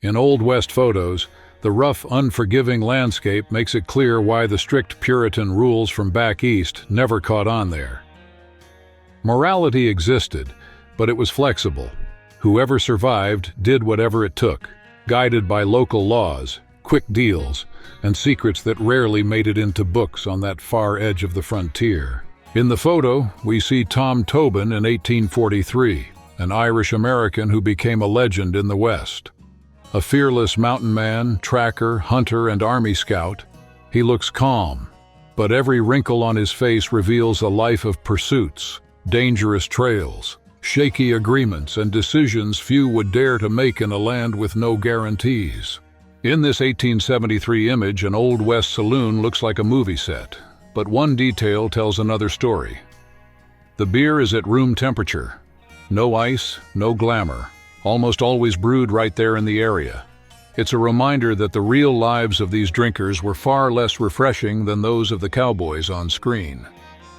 In Old West photos, the rough, unforgiving landscape makes it clear why the strict Puritan rules from back east never caught on there. Morality existed, but it was flexible. Whoever survived did whatever it took, guided by local laws, quick deals, and secrets that rarely made it into books on that far edge of the frontier. In the photo, we see Tom Tobin in 1843, an Irish-American who became a legend in the West. A fearless mountain man, tracker, hunter, and army scout, he looks calm, but every wrinkle on his face reveals a life of pursuits, dangerous trails, shaky agreements, and decisions few would dare to make in a land with no guarantees. In this 1873 image, an Old West saloon looks like a movie set, but one detail tells another story. The beer is at room temperature. No ice, no glamour. Almost always brewed right there in the area. It's a reminder that the real lives of these drinkers were far less refreshing than those of the cowboys on screen.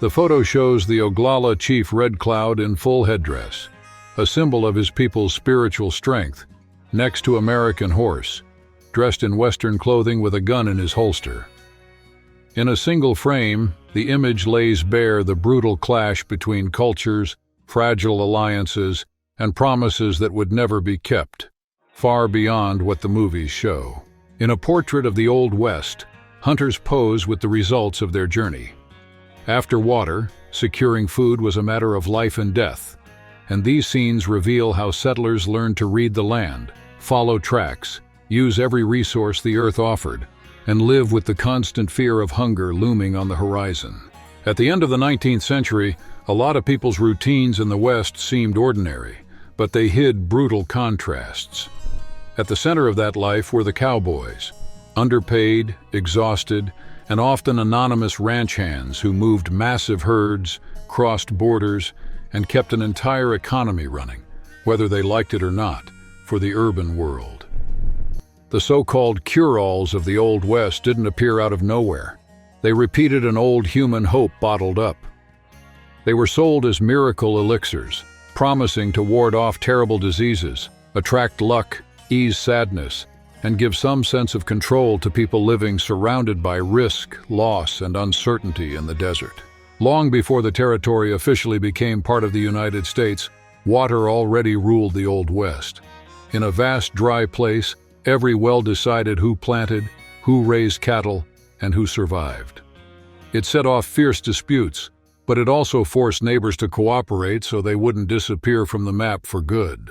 The photo shows the Oglala chief Red Cloud in full headdress, a symbol of his people's spiritual strength, next to American Horse, dressed in Western clothing with a gun in his holster. In a single frame, the image lays bare the brutal clash between cultures, fragile alliances, and promises that would never be kept, far beyond what the movies show. In a portrait of the Old West, hunters pose with the results of their journey. After water, securing food was a matter of life and death, and these scenes reveal how settlers learned to read the land, follow tracks, use every resource the earth offered, and live with the constant fear of hunger looming on the horizon. At the end of the 19th century, a lot of people's routines in the West seemed ordinary, but they hid brutal contrasts. At the center of that life were the cowboys, underpaid, exhausted, and often anonymous ranch hands who moved massive herds, crossed borders, and kept an entire economy running, whether they liked it or not, for the urban world. The so-called cure-alls of the Old West didn't appear out of nowhere. They repeated an old human hope bottled up. They were sold as miracle elixirs, promising to ward off terrible diseases, attract luck, ease sadness, and give some sense of control to people living surrounded by risk, loss, and uncertainty in the desert. Long before the territory officially became part of the United States, water already ruled the Old West. In a vast dry place, every well decided who planted, who raised cattle, and who survived. It set off fierce disputes, but it also forced neighbors to cooperate so they wouldn't disappear from the map for good.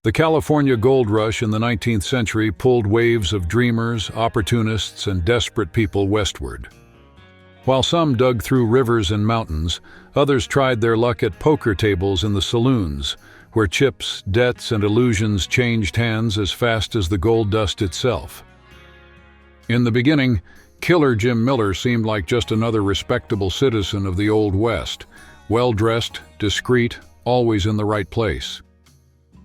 The California gold rush in the 19th century pulled waves of dreamers, opportunists, and desperate people westward. While some dug through rivers and mountains, others tried their luck at poker tables in the saloons, where chips, debts, and illusions changed hands as fast as the gold dust itself. In the beginning, Killer Jim Miller seemed like just another respectable citizen of the Old West, well-dressed, discreet, always in the right place.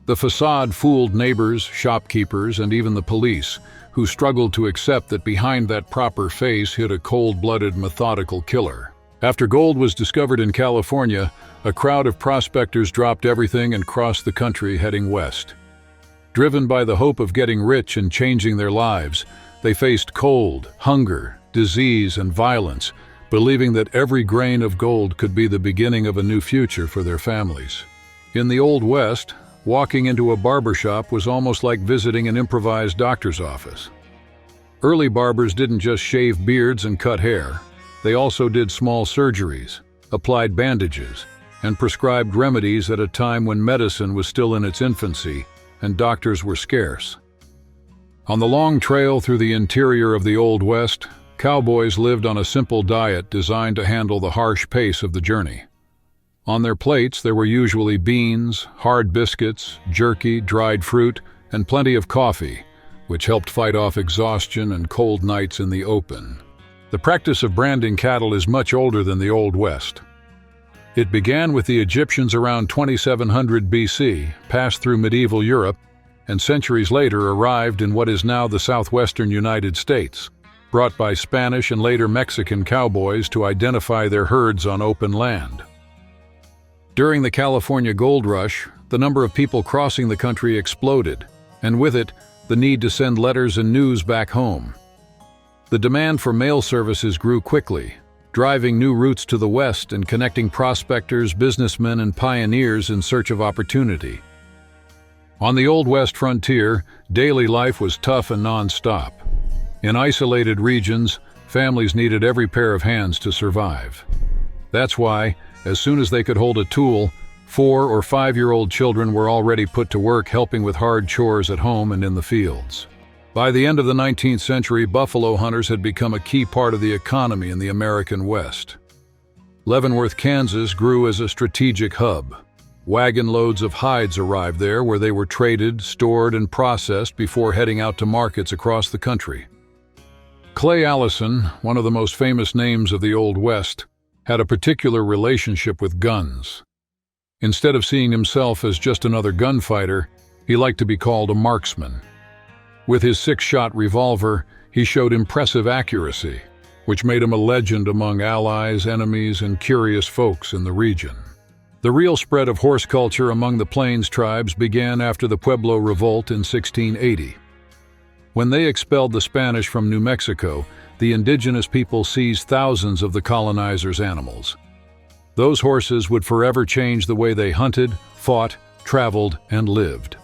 The facade fooled neighbors, shopkeepers, and even the police, who struggled to accept that behind that proper face hid a cold-blooded, methodical killer. After gold was discovered in California, a crowd of prospectors dropped everything and crossed the country heading west. Driven by the hope of getting rich and changing their lives, they faced cold, hunger, disease, and violence, believing that every grain of gold could be the beginning of a new future for their families. In the Old West, walking into a barbershop was almost like visiting an improvised doctor's office. Early barbers didn't just shave beards and cut hair. They also did small surgeries, applied bandages, and prescribed remedies at a time when medicine was still in its infancy and doctors were scarce. On the long trail through the interior of the Old West, cowboys lived on a simple diet designed to handle the harsh pace of the journey. On their plates there were usually beans, hard biscuits, jerky, dried fruit, and plenty of coffee, which helped fight off exhaustion and cold nights in the open. The practice of branding cattle is much older than the Old West. It began with the Egyptians around 2700 BC, passed through medieval Europe, and centuries later arrived in what is now the southwestern United States, brought by Spanish and later Mexican cowboys to identify their herds on open land. During the California gold rush, the number of people crossing the country exploded, and with it, the need to send letters and news back home. The demand for mail services grew quickly, driving new routes to the west and connecting prospectors, businessmen, and pioneers in search of opportunity. On the Old West frontier, daily life was tough and non-stop. In isolated regions, families needed every pair of hands to survive. That's why, as soon as they could hold a tool, 4- or 5-year-old children were already put to work helping with hard chores at home and in the fields. By the end of the 19th century, buffalo hunters had become a key part of the economy in the American West. Leavenworth, Kansas grew as a strategic hub. Wagon loads of hides arrived there where they were traded, stored, and processed before heading out to markets across the country. Clay Allison, one of the most famous names of the Old West, had a particular relationship with guns. Instead of seeing himself as just another gunfighter, he liked to be called a marksman. With his 6-shot revolver, he showed impressive accuracy, which made him a legend among allies, enemies, and curious folks in the region. The real spread of horse culture among the Plains tribes began after the Pueblo Revolt in 1680. When they expelled the Spanish from New Mexico, the indigenous people seized thousands of the colonizers' animals. Those horses would forever change the way they hunted, fought, traveled, and lived.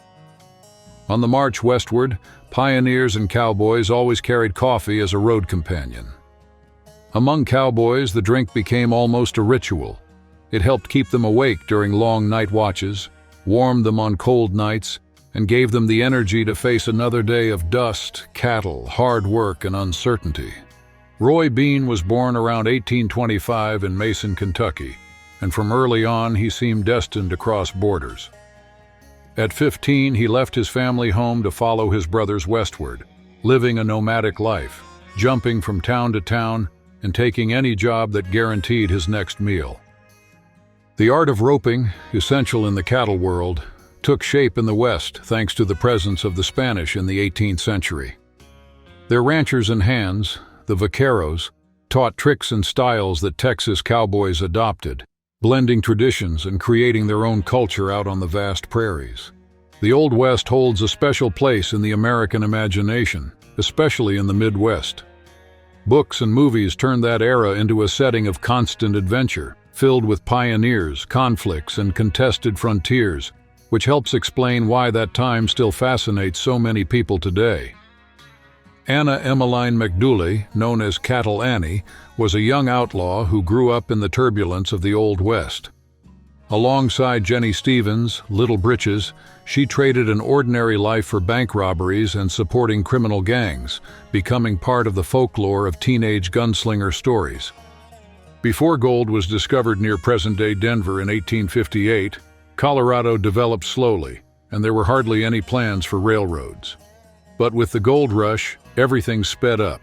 On the march westward, pioneers and cowboys always carried coffee as a road companion. Among cowboys, the drink became almost a ritual. It helped keep them awake during long night watches, warmed them on cold nights, and gave them the energy to face another day of dust, cattle, hard work, and uncertainty. Roy Bean was born around 1825 in Mason, Kentucky, and from early on he seemed destined to cross borders. At 15, he left his family home to follow his brothers westward, living a nomadic life, jumping from town to town and taking any job that guaranteed his next meal. The art of roping, essential in the cattle world, took shape in the West thanks to the presence of the Spanish in the 18th century. Their ranchers and hands, the vaqueros, taught tricks and styles that Texas cowboys adopted, blending traditions and creating their own culture out on the vast prairies. The Old West holds a special place in the American imagination, especially in the Midwest. Books and movies turned that era into a setting of constant adventure, filled with pioneers, conflicts, and contested frontiers, which helps explain why that time still fascinates so many people today. Anna Emmeline McDooley, known as Cattle Annie, was a young outlaw who grew up in the turbulence of the Old West. Alongside Jenny Stevens, Little Britches, she traded an ordinary life for bank robberies and supporting criminal gangs, becoming part of the folklore of teenage gunslinger stories. Before gold was discovered near present-day Denver in 1858, Colorado developed slowly, and there were hardly any plans for railroads. But with the gold rush, everything sped up.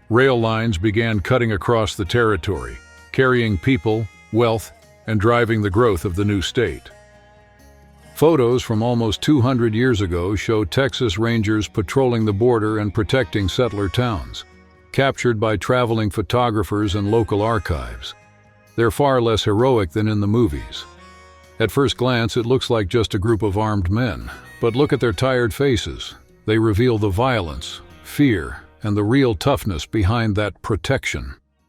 Rail lines began cutting across the territory, carrying people, wealth, and driving the growth of the new state. Photos from almost 200 years ago show Texas Rangers patrolling the border and protecting settler towns, captured by traveling photographers and local archives. They're far less heroic than in the movies. At first glance, it looks like just a group of armed men, but look at their tired faces. They reveal the violence, fear, and the real toughness behind that protection.